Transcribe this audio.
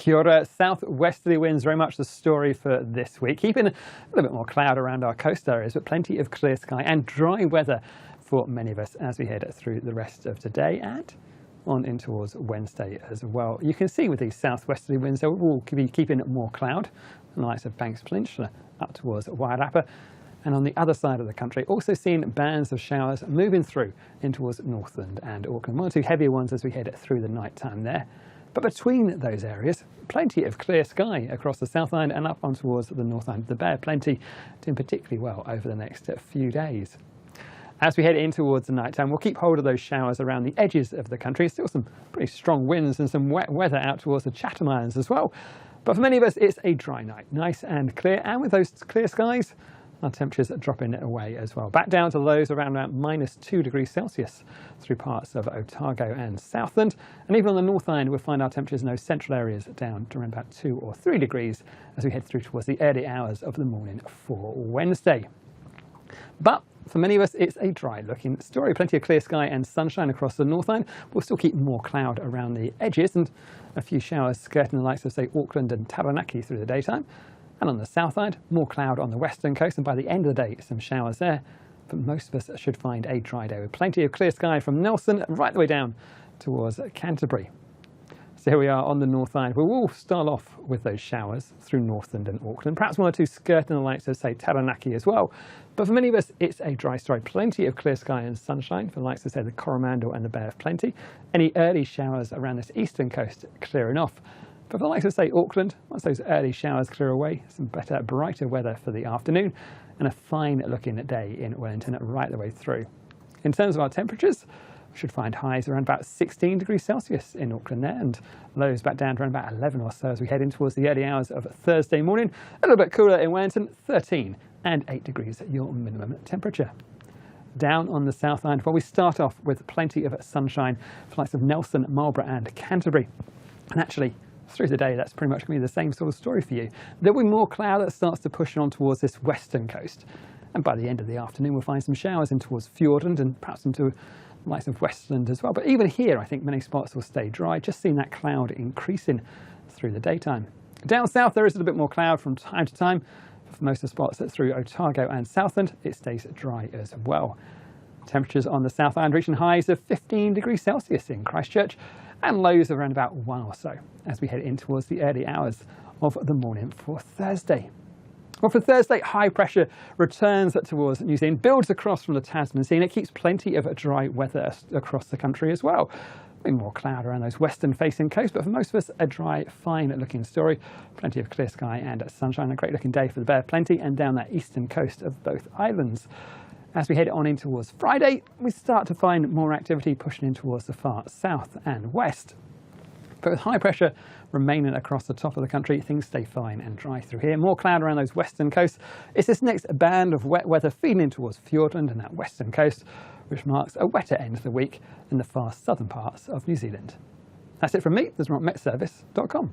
Kia ora. Southwesterly winds very much the story for this week, keeping a little bit more cloud around our coast areas, but plenty of clear sky and dry weather for many of us as we head through the rest of today and on in towards Wednesday as well. You can see with these southwesterly winds, they will be keeping more cloud on the likes of Banks Peninsula up towards Wairarapa. And on the other side of the country, also seeing bands of showers moving through in towards Northland and Auckland. One or two heavier ones as we head through the night time there. But between those areas, plenty of clear sky across the South Island and up on towards the North Island of the Bear. Plenty doing particularly well over the next few days. As we head in towards the night time, we'll keep hold of those showers around the edges of the country. Still some pretty strong winds and some wet weather out towards the Chatham Islands as well. But for many of us, it's a dry night, nice and clear. And with those clear skies, our temperatures are dropping away as well. Back down to lows around about -2 degrees Celsius through parts of Otago and Southland. And even on the North Island, we'll find our temperatures in those central areas down to around about 2 or 3 degrees as we head through towards the early hours of the morning for Wednesday. But for many of us, it's a dry looking story. Plenty of clear sky and sunshine across the North Island. We'll still keep more cloud around the edges and a few showers skirting the likes of, say, Auckland and Taranaki through the daytime. And on the south side, more cloud on the western coast, and by the end of the day, some showers there. But most of us should find a dry day with plenty of clear sky from Nelson right the way down towards Canterbury. So here we are on the North Island. We will start off with those showers through Northland and Auckland, perhaps one or two skirting the likes of, say, Taranaki as well. But for many of us, it's a dry story. Plenty of clear sky and sunshine for the likes of, say, the Coromandel and the Bay of Plenty. Any early showers around this eastern coast clearing off. But for the likes of, say, Auckland, once those early showers clear away, some better, brighter weather for the afternoon and a fine looking day in Wellington right the way through. In terms of our temperatures, we should find highs around about 16 degrees Celsius in Auckland there and lows back down to around about 11 or so as we head in towards the early hours of Thursday morning. A little bit cooler in Wellington, 13 and 8 degrees your minimum temperature. Down on the South Island, well, we start off with plenty of sunshine for the likes of Nelson, Marlborough and Canterbury. And actually, through the day, that's pretty much going to be the same sort of story for you. There will be more cloud that starts to push on towards this western coast. And by the end of the afternoon, we'll find some showers in towards Fiordland and perhaps into the likes of Westland as well. But even here, I think many spots will stay dry. Just seeing that cloud increasing through the daytime. Down south, there is a little bit more cloud from time to time. For most of the spots through Otago and Southland, it stays dry as well. Temperatures on the South Island reaching highs of 15 degrees Celsius in Christchurch and lows of around about 1 or so as we head in towards the early hours of the morning for Thursday. Well, for Thursday, high pressure returns towards New Zealand, builds across from the Tasman Sea, and it keeps plenty of dry weather across the country as well. More cloud around those western facing coasts, but for most of us, a dry, fine looking story. Plenty of clear sky and sunshine, a great looking day for the Bay of Plenty and down that eastern coast of both islands. As we head on in towards Friday, we start to find more activity pushing in towards the far south and west. But with high pressure remaining across the top of the country, things stay fine and dry through here. More cloud around those western coasts. It's this next band of wet weather feeding in towards Fiordland and that western coast, which marks a wetter end of the week in the far southern parts of New Zealand. That's it from me. This is from metservice.com.